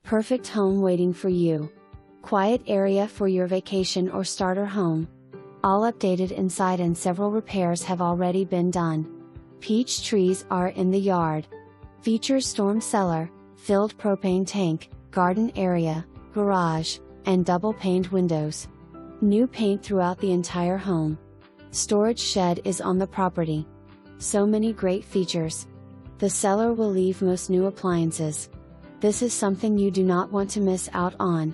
Perfect home waiting for you. Quiet area for your vacation or starter home. All updated inside and several repairs have already been done. Peach trees are in the yard. Features storm cellar, filled propane tank, garden area, garage, and double-paned windows. New paint throughout the entire home. Storage shed is on the property. So many great features. The cellar will leave most new appliances. This is something you do not want to miss out on.